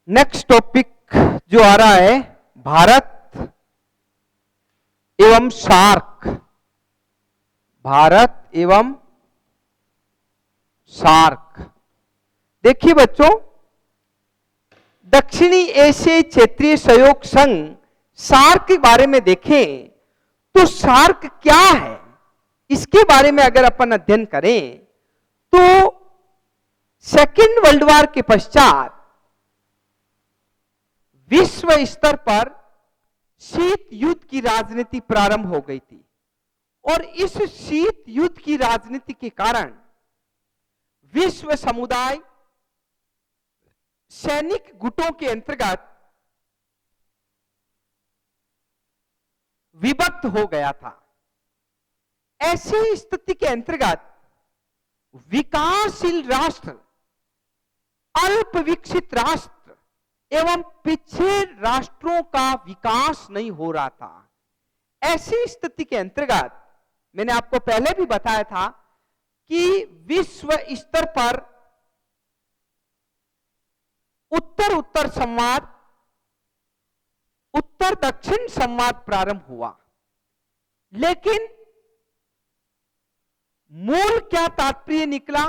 Next topic जो आ रहा है भारत एवं सार्क। भारत एवं सार्क। देखिए बच्चों, दक्षिणी एशियाई क्षेत्रीय सहयोग संघ सार्क के बारे में देखें तो सार्क क्या है, इसके बारे में अगर अपन अध्ययन करें तो सेकेंड वर्ल्ड वॉर के पश्चात विश्व स्तर पर शीत युद्ध की राजनीति प्रारंभ हो गई थी और इस शीत युद्ध की राजनीति के कारण विश्व समुदाय सैनिक गुटों के अंतर्गत विभक्त हो गया था। ऐसी स्थिति के अंतर्गत विकासशील राष्ट्र, अल्प विकसित राष्ट्र एवं पिछड़े राष्ट्रों का विकास नहीं हो रहा था। ऐसी स्थिति के अंतर्गत मैंने आपको पहले भी बताया था कि विश्व स्तर पर उत्तर उत्तर संवाद, उत्तर दक्षिण संवाद प्रारंभ हुआ, लेकिन मूल क्या तात्पर्य निकला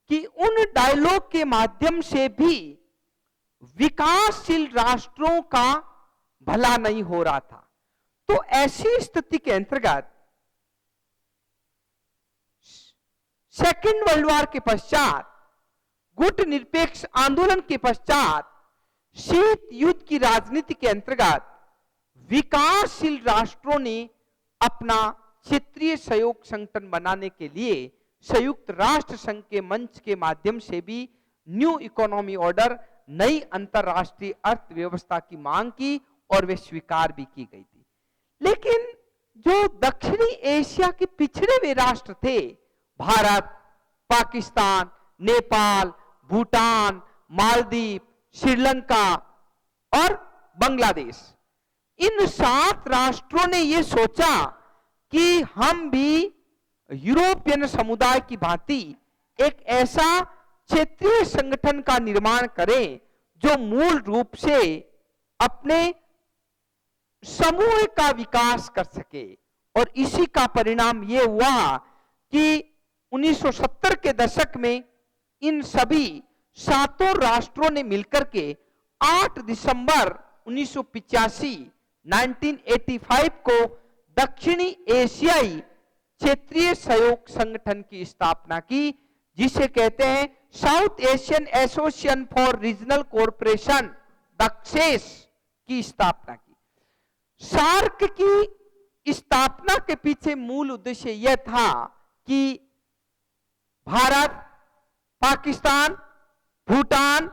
कि उन डायलॉग के माध्यम से भी विकासशील राष्ट्रों का भला नहीं हो रहा था। तो ऐसी स्थिति के अंतर्गत सेकेंड वर्ल्ड वॉर के पश्चात, गुट निरपेक्ष आंदोलन के पश्चात, शीत युद्ध की राजनीति के अंतर्गत विकासशील राष्ट्रों ने अपना क्षेत्रीय सहयोग संगठन बनाने के लिए संयुक्त राष्ट्र संघ के मंच के माध्यम से भी न्यू इकोनॉमी ऑर्डर, नई अंतरराष्ट्रीय अर्थव्यवस्था की मांग की और वे स्वीकार भी की गई थी। लेकिन जो दक्षिणी एशिया के पिछड़े हुए राष्ट्र थे, भारत, पाकिस्तान, नेपाल, भूटान, मालदीव, श्रीलंका और बांग्लादेश, इन 7 राष्ट्रों ने यह सोचा कि हम भी यूरोपियन समुदाय की भांति एक ऐसा क्षेत्रीय संगठन का निर्माण करें जो मूल रूप से अपने समूह का विकास कर सके। और इसी का परिणाम यह हुआ कि 1970 के दशक में इन सभी 7 राष्ट्रों ने मिलकर के 8 दिसंबर 1985 को दक्षिणी एशियाई क्षेत्रीय सहयोग संगठन की स्थापना की, जिसे कहते हैं South Asian Association for Regional Cooperation, दक्षेस की स्थापना की। सार्क की स्थापना के पीछे मूल उद्देश्य यह था कि भारत, पाकिस्तान, भूटान,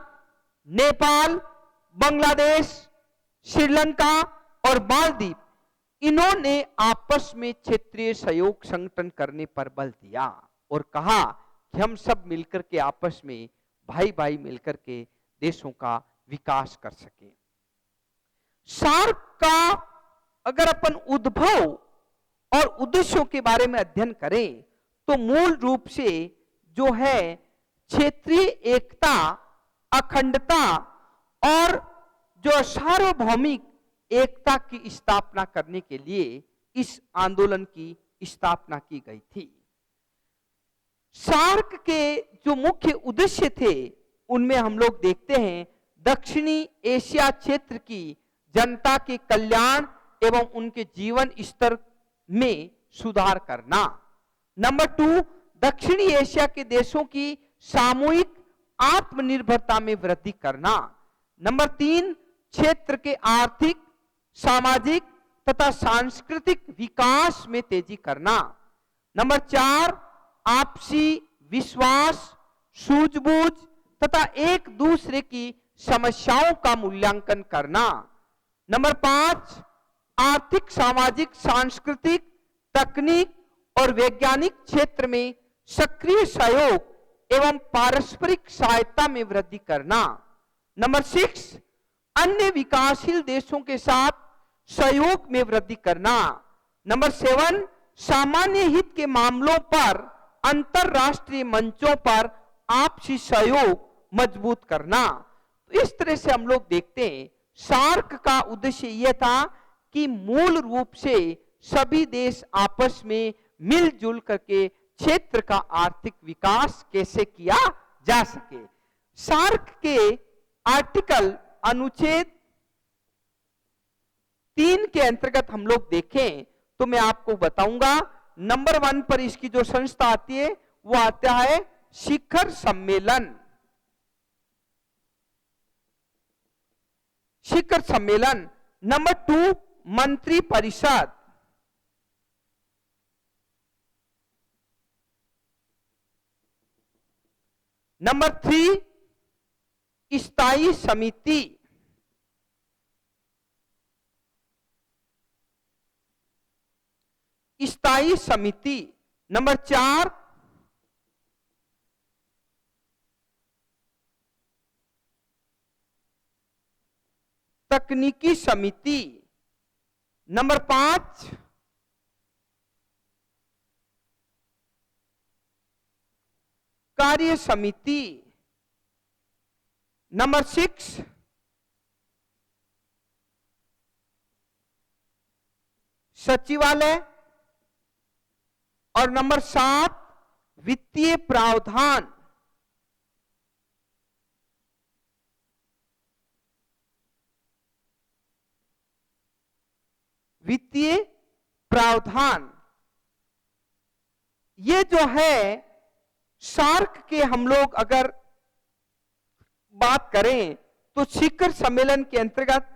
नेपाल, बांग्लादेश, श्रीलंका और मालदीव, इन्होंने आपस में क्षेत्रीय सहयोग संगठन करने पर बल दिया और कहा कि हम सब मिलकर के आपस में भाई भाई मिलकर के देशों का विकास कर सके। सार्क का अगर अपन उद्भव और उद्देश्यों के बारे में अध्ययन करें तो मूल रूप से जो है क्षेत्रीय एकता, अखंडता और जो सार्वभौमिक एकता की स्थापना करने के लिए इस आंदोलन की स्थापना की गई थी। सार्क के जो मुख्य उद्देश्य थे उनमें हम लोग देखते हैं दक्षिणी एशिया क्षेत्र की जनता के कल्याण एवं उनके जीवन स्तर में सुधार करना। नंबर 2, दक्षिणी एशिया के देशों की सामूहिक आत्मनिर्भरता में वृद्धि करना। नंबर 3, क्षेत्र के आर्थिक, सामाजिक तथा सांस्कृतिक विकास में तेजी करना। नंबर 4, आपसी विश्वास, सूझबूझ तथा एक दूसरे की समस्याओं का मूल्यांकन करना। नंबर 5, आर्थिक, सामाजिक, सांस्कृतिक, तकनीक और वैज्ञानिक क्षेत्र में सक्रिय सहयोग एवं पारस्परिक सहायता में वृद्धि करना। नंबर 6, अन्य विकासशील देशों के साथ सहयोग में वृद्धि करना। नंबर 7, सामान्य हित के मामलों पर अंतरराष्ट्रीय मंचों पर आपसी सहयोग मजबूत करना। तो इस तरह से हम लोग देखते हैं सार्क का उद्देश्य यह था कि मूल रूप से सभी देश आपस में मिलजुल करके क्षेत्र का आर्थिक विकास कैसे किया जा सके। सार्क के आर्टिकल अनुच्छेद 3 के अंतर्गत हम लोग देखें तो मैं आपको बताऊंगा, नंबर 1 पर इसकी जो संस्था आती है वो आता है शिखर सम्मेलन। शिखर सम्मेलन। नंबर 2 मंत्री परिषद। नंबर 3 स्थायी समिति। स्थायी समिति। नंबर 4 तकनीकी समिति। नंबर 5 कार्य समिति। नंबर 6 सचिवालय। और नंबर 7 वित्तीय प्रावधान। वित्तीय प्रावधान ये जो है सार्क के हम लोग अगर बात करें तो शिखर सम्मेलन के अंतर्गत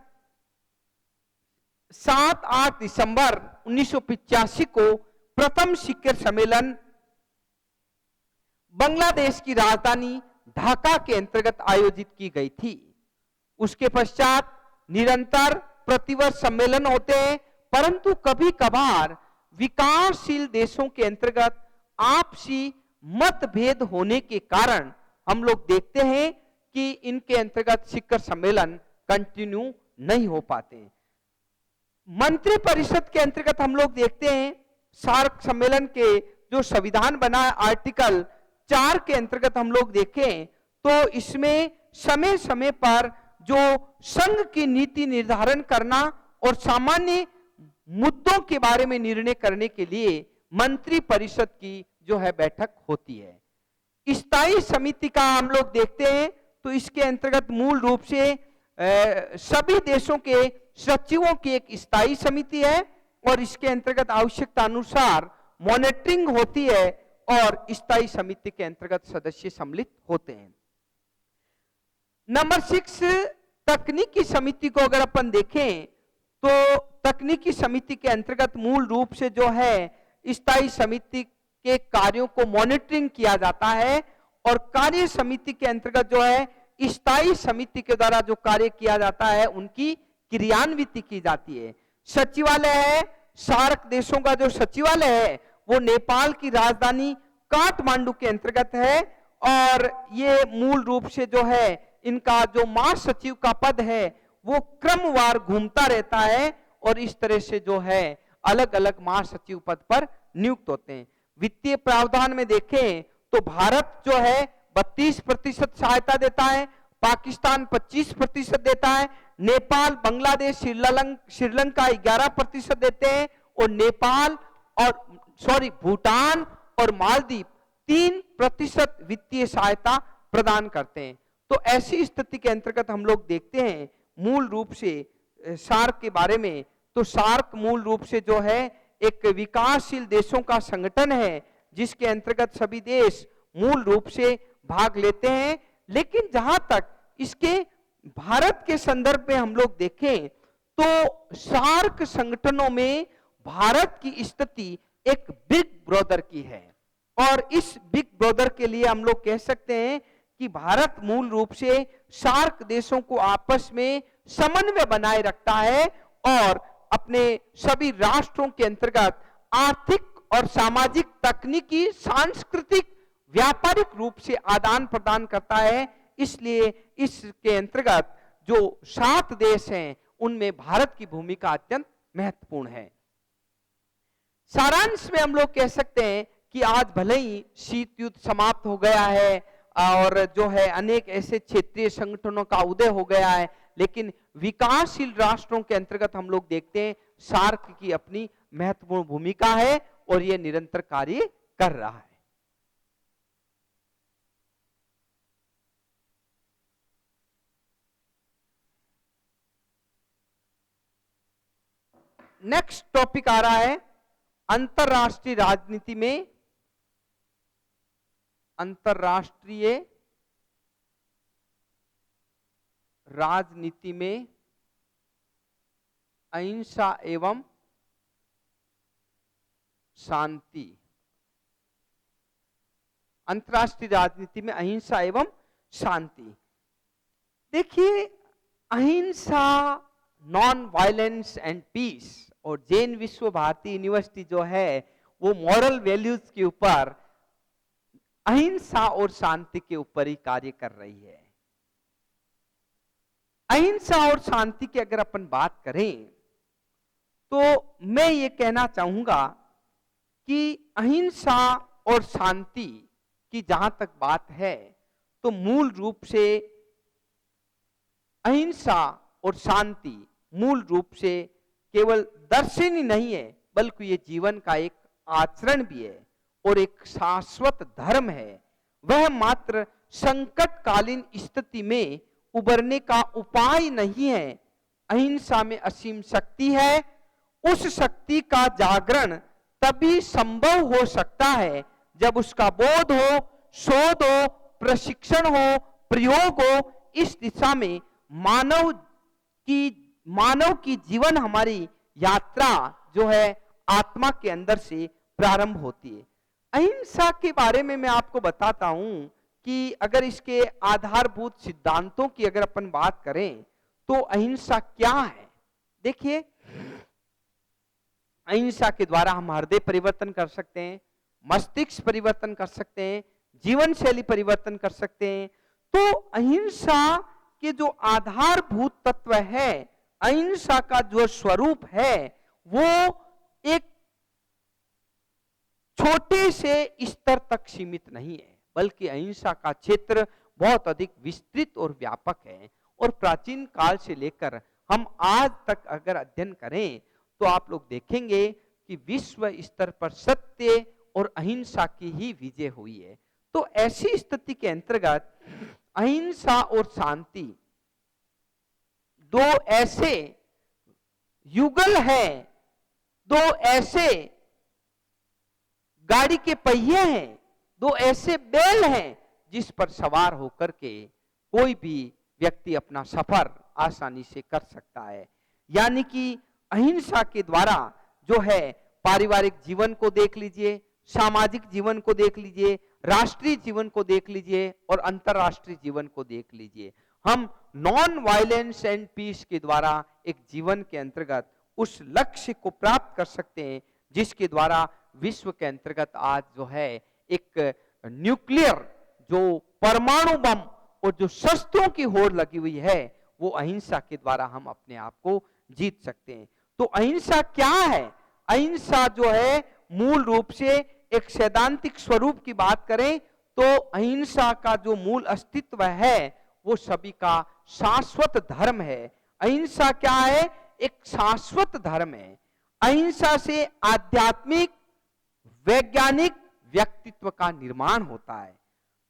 7-8 दिसंबर 1985 को प्रथम शिखर सम्मेलन बांग्लादेश की राजधानी ढाका के अंतर्गत आयोजित की गई थी। उसके पश्चात निरंतर प्रतिवर्ष सम्मेलन होते हैं, परंतु कभी कभार विकासशील देशों के अंतर्गत आपसी मतभेद होने के कारण हम लोग देखते हैं कि इनके अंतर्गत शिखर सम्मेलन कंटिन्यू नहीं हो पाते। मंत्री परिषद के अंतर्गत हम लोग देखते हैं सार्क सम्मेलन के जो संविधान बना आर्टिकल 4 के अंतर्गत हम लोग देखें तो इसमें समय समय पर जो संघ की नीति निर्धारण करना और सामान्य मुद्दों के बारे में निर्णय करने के लिए मंत्री परिषद की जो है बैठक होती है। स्थायी समिति का हम लोग देखते हैं तो इसके अंतर्गत मूल रूप से सभी देशों के सचिवों की एक स्थायी समिति है और इसके अंतर्गत आवश्यकता अनुसार मॉनिटरिंग होती है और स्थायी समिति के अंतर्गत सदस्य सम्मिलित होते हैं। नंबर 6 तकनीकी समिति को अगर अपन देखें तो तकनीकी समिति के अंतर्गत मूल रूप से जो है स्थायी समिति के कार्यों को मॉनिटरिंग किया जाता है और कार्य समिति के अंतर्गत जो है स्थायी समिति के द्वारा जो कार्य किया जाता है उनकी क्रियान्विति की जाती है। सचिवालय है, सार्क देशों का जो सचिवालय है वो नेपाल की राजधानी काठमांडू के अंतर्गत है और ये मूल रूप से जो है इनका जो महासचिव का पद है वो क्रमवार घूमता रहता है और इस तरह से जो है अलग अलग महासचिव पद पर नियुक्त होते हैं। वित्तीय प्रावधान में देखें तो भारत जो है 32% सहायता देता है, पाकिस्तान 25% देता है, नेपाल, बांग्लादेश, श्रीलंका 11% देते हैं और नेपाल और भूटान और मालदीव 3% वित्तीय सहायता प्रदान करते हैं। तो ऐसी स्थिति के अंतर्गत हम लोग देखते हैं मूल रूप से सार्क के बारे में, तो सार्क मूल रूप से जो है एक विकासशील देशों का संगठन है जिसके अंतर्गत सभी देश मूल रूप से भाग लेते हैं। लेकिन जहां तक इसके भारत के संदर्भ में हम लोग देखें तो सार्क संगठनों में भारत की स्थिति एक बिग ब्रदर की है और इस बिग ब्रदर के लिए हम लोग कह सकते हैं कि भारत मूल रूप से सार्क देशों को आपस में समन्वय बनाए रखता है और अपने सभी राष्ट्रों के अंतर्गत आर्थिक और सामाजिक, तकनीकी, सांस्कृतिक, व्यापारिक रूप से आदान प्रदान करता है। इसलिए इसके अंतर्गत जो 7 देश हैं उनमें भारत की भूमिका अत्यंत महत्वपूर्ण है। सारांश में हम लोग कह सकते हैं कि आज भले ही शीत युद्ध समाप्त हो गया है, और जो है अनेक ऐसे क्षेत्रीय संगठनों का उदय हो गया है, लेकिन विकासशील राष्ट्रों के अंतर्गत हम लोग देखते हैं सार्क की अपनी महत्वपूर्ण भूमिका है और ये निरंतर कार्य कर रहा है। नेक्स्ट टॉपिक आ रहा है अंतरराष्ट्रीय राजनीति में, अंतरराष्ट्रीय राजनीति में अहिंसा एवं शांति। अंतरराष्ट्रीय राजनीति में अहिंसा एवं शांति। देखिए, अहिंसा, नॉन वायलेंस एंड पीस, और जैन विश्व भारती यूनिवर्सिटी जो है वो मॉरल वैल्यूज के ऊपर अहिंसा और शांति के ऊपर ही कार्य कर रही है। अहिंसा और शांति की अगर अपन बात करें तो मैं ये कहना चाहूंगा कि अहिंसा और शांति की जहां तक बात है तो मूल रूप से अहिंसा और शांति मूल रूप से केवल दर्शन ही नहीं है, बल्कि ये जीवन का एक आचरण भी है और एक शाश्वत धर्म है। वह मात्र संकटकालीन स्थिति में उबरने का उपाय नहीं है। अहिंसा में असीम शक्ति है। उस शक्ति का जागरण तभी संभव हो सकता है जब उसका बोध हो, शोध हो, प्रशिक्षण हो, प्रयोग हो। इस दिशा में मानव की जीवन हमारी यात्रा जो है आत्मा के अंदर से प्रारंभ होती है। अहिंसा के बारे में मैं आपको बताता हूं कि अगर इसके आधारभूत सिद्धांतों की अगर अपन बात करें तो अहिंसा क्या है। देखिए, अहिंसा के द्वारा हम हृदय परिवर्तन कर सकते हैं, मस्तिष्क परिवर्तन कर सकते हैं, जीवन शैली परिवर्तन कर सकते हैं। तो अहिंसा के जो आधारभूत तत्व है, अहिंसा का जो स्वरूप है, वो एक छोटे से स्तर तक सीमित नहीं है, बल्कि अहिंसा का क्षेत्र बहुत अधिक विस्तृत और व्यापक है। और प्राचीन काल से लेकर हम आज तक अगर अध्ययन करें तो आप लोग देखेंगे कि विश्व स्तर पर सत्य और अहिंसा की ही विजय हुई है। तो ऐसी स्थिति के अंतर्गत अहिंसा और शांति दो ऐसे युगल हैं, दो ऐसे गाड़ी के पहिए हैं, दो ऐसे बैल हैं जिस पर सवार होकर के कोई भी व्यक्ति अपना सफर आसानी से कर सकता है। यानी कि अहिंसा के द्वारा जो है पारिवारिक जीवन को देख लीजिए, सामाजिक जीवन को देख लीजिए, राष्ट्रीय जीवन को देख लीजिए और अंतरराष्ट्रीय जीवन को देख लीजिए। हम नॉन वायलेंस एंड पीस के द्वारा एक जीवन के अंतर्गत उस लक्ष्य को प्राप्त कर सकते हैं जिसके द्वारा विश्व के अंतर्गत आज जो है एक न्यूक्लियर जो परमाणु बम और जो शस्त्रों की होड़ लगी हुई है, वो अहिंसा के द्वारा हम अपने आप को जीत सकते हैं। तो अहिंसा क्या है? अहिंसा जो है मूल रूप से एक सैद्धांतिक स्वरूप की बात करें तो अहिंसा का जो मूल अस्तित्व है वो सभी का शाश्वत धर्म है। अहिंसा क्या है? एक शाश्वत धर्म है। अहिंसा से आध्यात्मिक, वैज्ञानिक व्यक्तित्व का निर्माण होता है।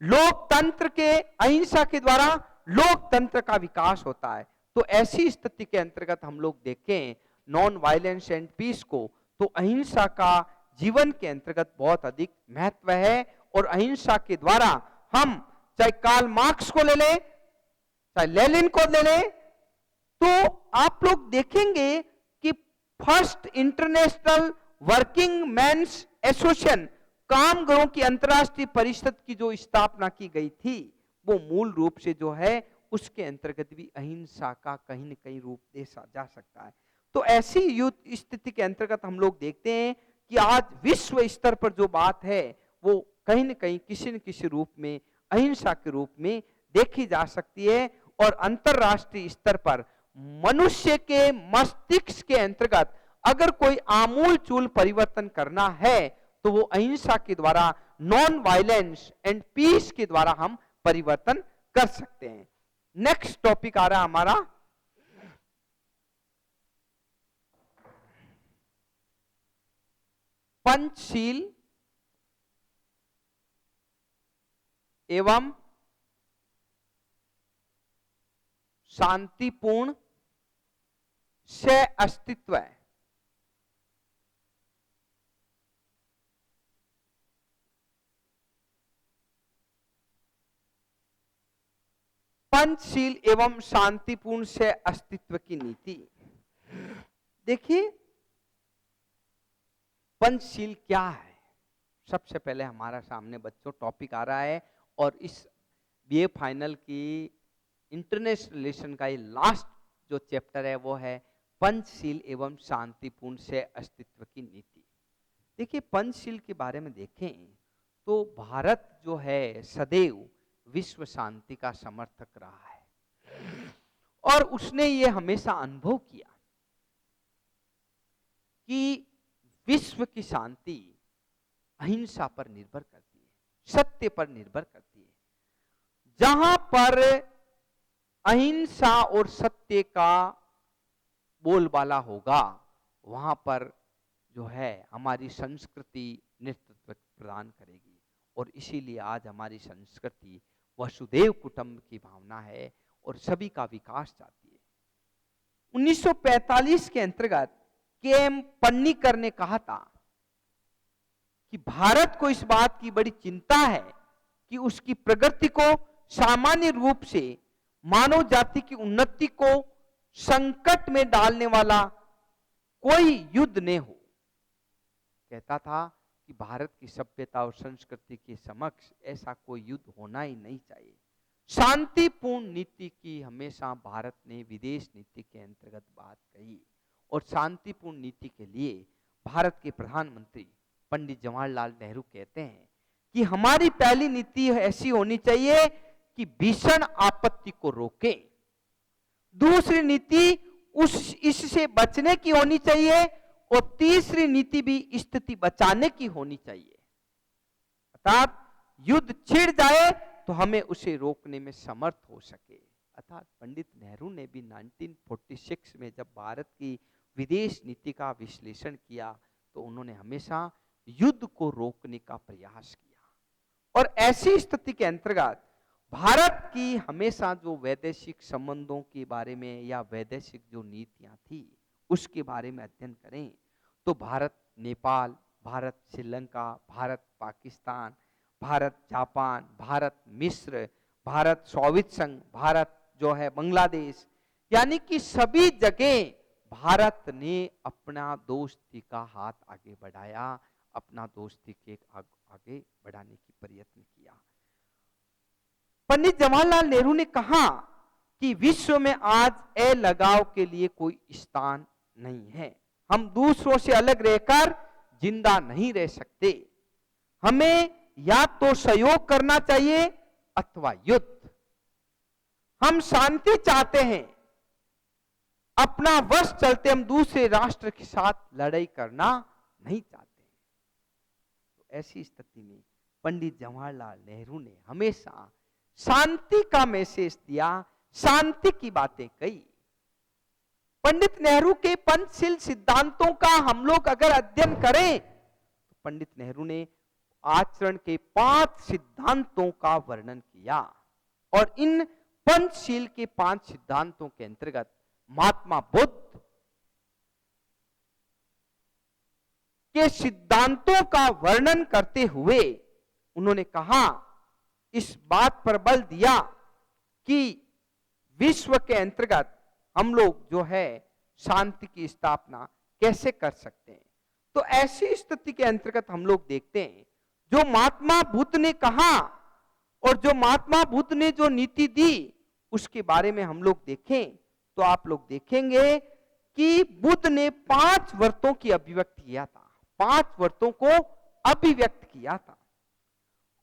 लोकतंत्र के अहिंसा के द्वारा लोकतंत्र का विकास होता है। तो ऐसी स्थिति के अंतर्गत हम लोग देखें नॉन वायलेंस एंड पीस को, तो अहिंसा का जीवन के अंतर्गत बहुत अधिक महत्व है। और अहिंसा के द्वारा हम चाहे कार्ल मार्क्स को ले लें, चाहे लेनिन को ले लें, तो आप लोग देखेंगे कि first international working men's association, कामगारों की अंतरराष्ट्रीय परिषद की जो स्थापना की गई थी, वो मूल रूप से जो है उसके अंतर्गत भी अहिंसा का कहीं न कहीं रूप देखा जा सकता है। तो ऐसी युद्ध स्थिति के अंतर्गत हम लोग देखते हैं कि आज विश्व स्तर पर जो बात है वो कहीं न कहीं किसी न किसी रूप में अहिंसा के रूप में देखी जा सकती है। और अंतरराष्ट्रीय स्तर पर मनुष्य के मस्तिष्क के अंतर्गत अगर कोई आमूल चूल परिवर्तन करना है तो वो अहिंसा के द्वारा, नॉन वायलेंस एंड पीस के द्वारा हम परिवर्तन कर सकते हैं। नेक्स्ट टॉपिक आ रहा हमारा पंचशील एवं शांतिपूर्ण से अस्तित्व। पंचशील एवं शांतिपूर्ण से अस्तित्व की नीति। देखिए पंचशील क्या है, सबसे पहले हमारा सामने बच्चों टॉपिक आ रहा है और इस बीए फाइनल की इंटरनेशनल रिलेशन का ये लास्ट जो चैप्टर है वो है पंचशील एवं शांतिपूर्ण से अस्तित्व की नीति। देखिए पंचशील के बारे में देखें तो भारत जो है सदैव विश्व शांति का समर्थक रहा है और उसने ये हमेशा अनुभव किया कि विश्व की शांति अहिंसा पर निर्भर करती है, सत्य पर निर्भर करती है। जहां पर अहिंसा और सत्य का बोलबाला होगा वहां पर जो है हमारी संस्कृति नेतृत्व प्रदान करेगी और इसीलिए आज हमारी संस्कृति वसुदेव कुटुंब की भावना है और सभी का विकास चाहती है। 1945 के अंतर्गत के.एम. पन्नीकर ने कहा था कि भारत को इस बात की बड़ी चिंता है कि उसकी प्रगति को सामान्य रूप से मानव जाति की उन्नति को संकट में डालने वाला कोई युद्ध न हो। कहता था कि भारत की सभ्यता और संस्कृति के समक्ष ऐसा कोई युद्ध होना ही नहीं चाहिए। शांतिपूर्ण नीति की हमेशा भारत ने विदेश नीति के अंतर्गत बात कही और शांतिपूर्ण नीति के लिए भारत के प्रधानमंत्री पंडित जवाहरलाल नेहरू कहते हैं कि हमारी पहली नीति ऐसी होनी चाहिए कि भीषण आपत्ति को रोके। दूसरी नीति इससे बचने की होनी चाहिए और तीसरी नीति भी स्थिति बचाने की होनी चाहिए। अर्थात युद्ध छिड़ जाए तो हमें उसे रोकने में समर्थ हो सके। अर्थात पंडित नेहरू ने भी 1946 में जब भारत की विदेश नीति का विश्लेषण किया तो उन्होंने हमेशा युद्ध को रोकने का प्रयास किया और ऐसी स्थिति के अंतर्गत भारत की हमेशा जो वैदेशिक संबंधों के बारे में या वैदेशिक जो नीतियां थी उसके बारे में अध्ययन करें तो भारत नेपाल, भारत श्रीलंका, भारत पाकिस्तान, भारत जापान, भारत मिस्र, भारत सोवियत संघ, भारत जो है बांग्लादेश, यानी कि सभी जगह भारत ने अपना दोस्ती का हाथ आगे बढ़ाया, अपना दोस्ती के आगे बढ़ाने की प्रयत्न किया। पंडित जवाहरलाल नेहरू ने कहा कि विश्व में आज अलगाव के लिए कोई स्थान नहीं है। हम दूसरों से अलग रहकर जिंदा नहीं रह सकते। हमें या तो सहयोग करना चाहिए अथवा युद्ध। हम शांति चाहते हैं, अपना वश चलते हम दूसरे राष्ट्र के साथ लड़ाई करना नहीं चाहते। तो ऐसी स्थिति में पंडित जवाहरलाल नेहरू ने हमेशा शांति का मैसेज दिया, शांति की बातें कही। पंडित नेहरू के पंचशील सिद्धांतों का हम लोग अगर अध्ययन करें तो पंडित नेहरू ने आचरण के 5 सिद्धांतों का वर्णन किया और इन पंचशील के 5 सिद्धांतों के अंतर्गत महात्मा बुद्ध के सिद्धांतों का वर्णन करते हुए उन्होंने कहा, इस बात पर बल दिया कि विश्व के अंतर्गत हम लोग जो है शांति की स्थापना कैसे कर सकते हैं। तो ऐसी स्थिति के अंतर्गत हम लोग देखते हैं जो महात्मा बुद्ध ने कहा और जो महात्मा बुद्ध ने जो नीति दी उसके बारे में हम लोग देखें तो आप लोग देखेंगे कि बुद्ध ने 5 व्रतों की अभिव्यक्ति किया था, 5 व्रतों को अभिव्यक्त किया था।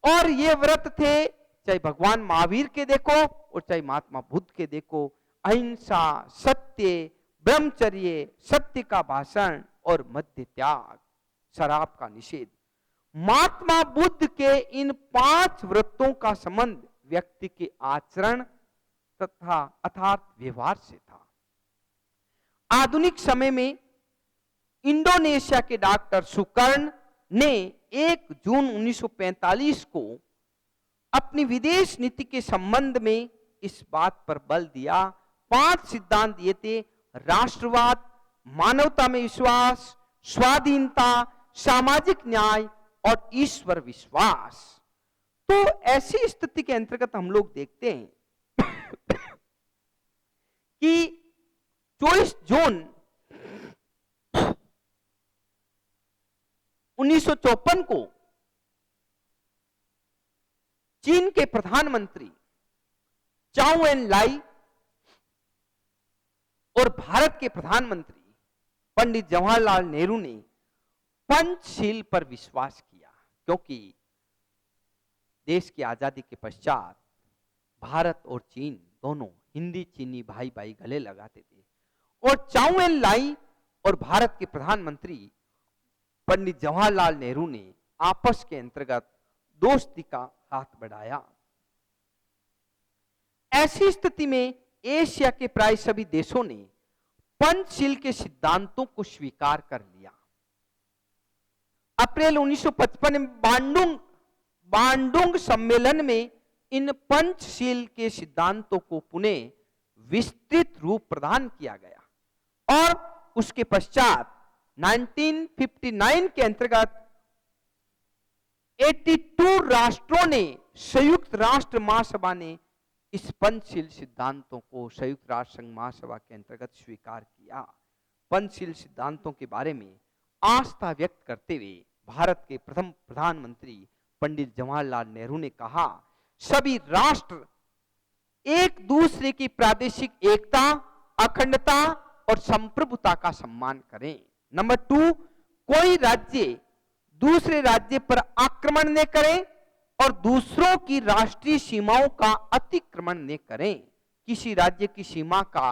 और ये व्रत थे, चाहे भगवान महावीर के देखो और चाहे महात्मा बुद्ध के देखो, अहिंसा, सत्य, ब्रह्मचर्य, सत्य का भाषण और मध्य त्याग, शराब का निषेध। महात्मा बुद्ध के इन 5 व्रतों का संबंध व्यक्ति के आचरण तथा अर्थात व्यवहार से था। आधुनिक समय में इंडोनेशिया के डॉक्टर सुकर्ण ने 1 जून 1945 को अपनी विदेश नीति के संबंध में इस बात पर बल दिया। 5 सिद्धांत दिए थे: राष्ट्रवाद, मानवता में विश्वास, स्वाधीनता, सामाजिक न्याय और ईश्वर विश्वास। तो ऐसी स्थिति के अंतर्गत हम लोग देखते हैं कि 24 जून 1954 को चीन के प्रधानमंत्री चाउ एन लाई और भारत के प्रधानमंत्री पंडित जवाहरलाल नेहरू ने पंचशील पर विश्वास किया, क्योंकि देश की आजादी के पश्चात भारत और चीन दोनों हिंदी चीनी भाई भाई गले लगाते थे और चाउ एन लाई और भारत के प्रधानमंत्री पंडित जवाहरलाल नेहरू ने आपस के अंतर्गत दोस्ती का हाथ बढ़ाया। ऐसी स्थिति में एशिया के प्राय सभी देशों ने पंचशील के सिद्धांतों को स्वीकार कर लिया। अप्रैल 1955 में बांडुंग सम्मेलन में इन पंचशील के सिद्धांतों को पुनः विस्तृत रूप प्रदान किया गया और उसके पश्चात 1959 के अंतर्गत 82 राष्ट्रों ने संयुक्त राष्ट्र महासभा ने इस पंचशील सिद्धांतों को संयुक्त राष्ट्र संघ महासभा के अंतर्गत स्वीकार किया। पंचशील सिद्धांतों के बारे में आस्था व्यक्त करते हुए भारत के प्रथम प्रधानमंत्री पंडित जवाहरलाल नेहरू ने कहा, सभी राष्ट्र एक दूसरे की प्रादेशिक एकता, अखंडता और संप्रभुता का सम्मान करें। नंबर 2, कोई राज्य दूसरे राज्य पर आक्रमण न करे और दूसरों की राष्ट्रीय सीमाओं का अतिक्रमण न करें। किसी राज्य की सीमा का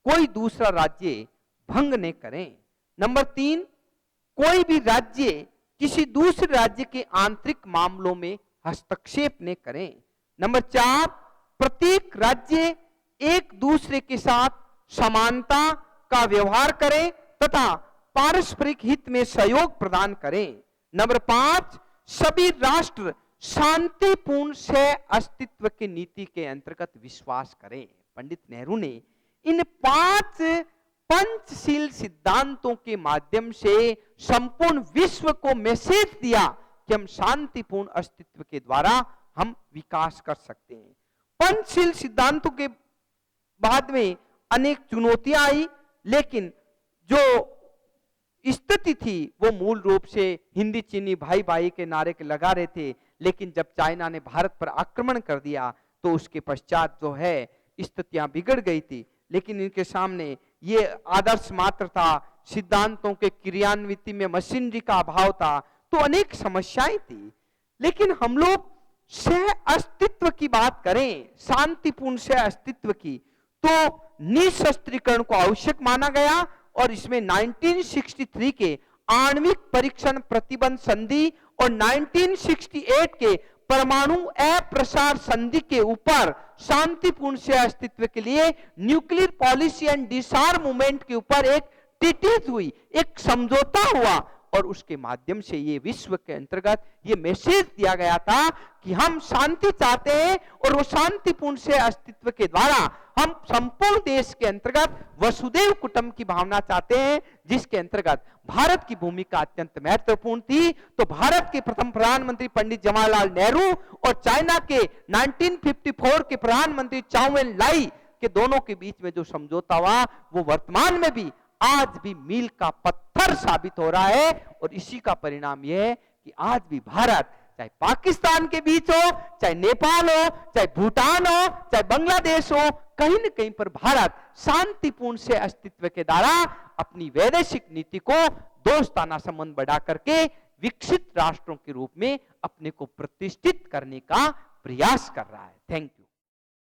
कोई दूसरा राज्य भंग न करें। नंबर 3, कोई भी राज्य किसी दूसरे राज्य के आंतरिक मामलों में हस्तक्षेप न करें। नंबर 4, प्रत्येक राज्य एक दूसरे के साथ समानता का व्यवहार करें तथा पारस्परिक हित में सहयोग प्रदान करें। नंबर 5, सभी राष्ट्र शांतिपूर्ण सह अस्तित्व की नीति के अंतर्गत विश्वास करें। पंडित नेहरू ने इन 5 पंचशील सिद्धांतों के माध्यम से संपूर्ण विश्व को मैसेज दिया कि हम शांतिपूर्ण अस्तित्व के द्वारा हम विकास कर सकते हैं। पंचशील सिद्धांतों के बाद में अनेक चुनौतियां आई, लेकिन जो स्थिति थी वो मूल रूप से हिंदी चीनी भाई भाई के नारे के लगा रहे थे, लेकिन जब चाइना ने भारत पर आक्रमण कर दिया तो उसके पश्चात जो है स्थितियां बिगड़ गई थी। लेकिन इनके सामने ये आदर्श मात्र था, सिद्धांतों के क्रियान्विति में मशीनरी का अभाव था, तो अनेक समस्याएं थी। लेकिन हम लोग सह अस्तित्व की बात करें, शांतिपूर्ण सह अस्तित्व की, तो निशस्त्रीकरण को आवश्यक माना गया और इसमें 1963 के आणविक परीक्षण प्रतिबंध संधि और 1968 के परमाणु अप्रसार संधि के ऊपर शांतिपूर्ण से अस्तित्व के लिए न्यूक्लियर पॉलिसी एंड डिसआर्ममेंट के ऊपर एक ट्रीटीज हुई, एक समझौता हुआ और उसके माध्यम से ये विश्व के अंतर्गत ये मैसेज दिया गया था कि हम शांति चाहते हैं और वो शांतिपूर्ण से अस्तित्व के द्वारा हम संपूर्ण देश के अंतर्गत वसुदेव कुटुंब की भावना चाहते हैं, जिसके अंतर्गत भारत की भूमिका अत्यंत महत्वपूर्ण थी। तो भारत के प्रथम प्रधानमंत्री पंडित जवाहरलाल नेहरू और चाइना के 1954 के प्रधानमंत्री चाउ एन लाई के दोनों के बीच में जो समझौता हुआ वो वर्तमान में भी आज भी मील का पत्थर साबित हो रहा है। और इसी का परिणाम यह है कि आज भी भारत चाहे पाकिस्तान के बीच हो, चाहे नेपाल हो, चाहे भूटान हो, चाहे बांग्लादेश हो, कहीं न कहीं पर भारत शांतिपूर्ण से अस्तित्व के द्वारा अपनी वैदेशिक नीति को दोस्ताना संबंध बढ़ा करके विकसित राष्ट्रों के रूप में अपने को प्रतिष्ठित करने का प्रयास कर रहा है। Thank you.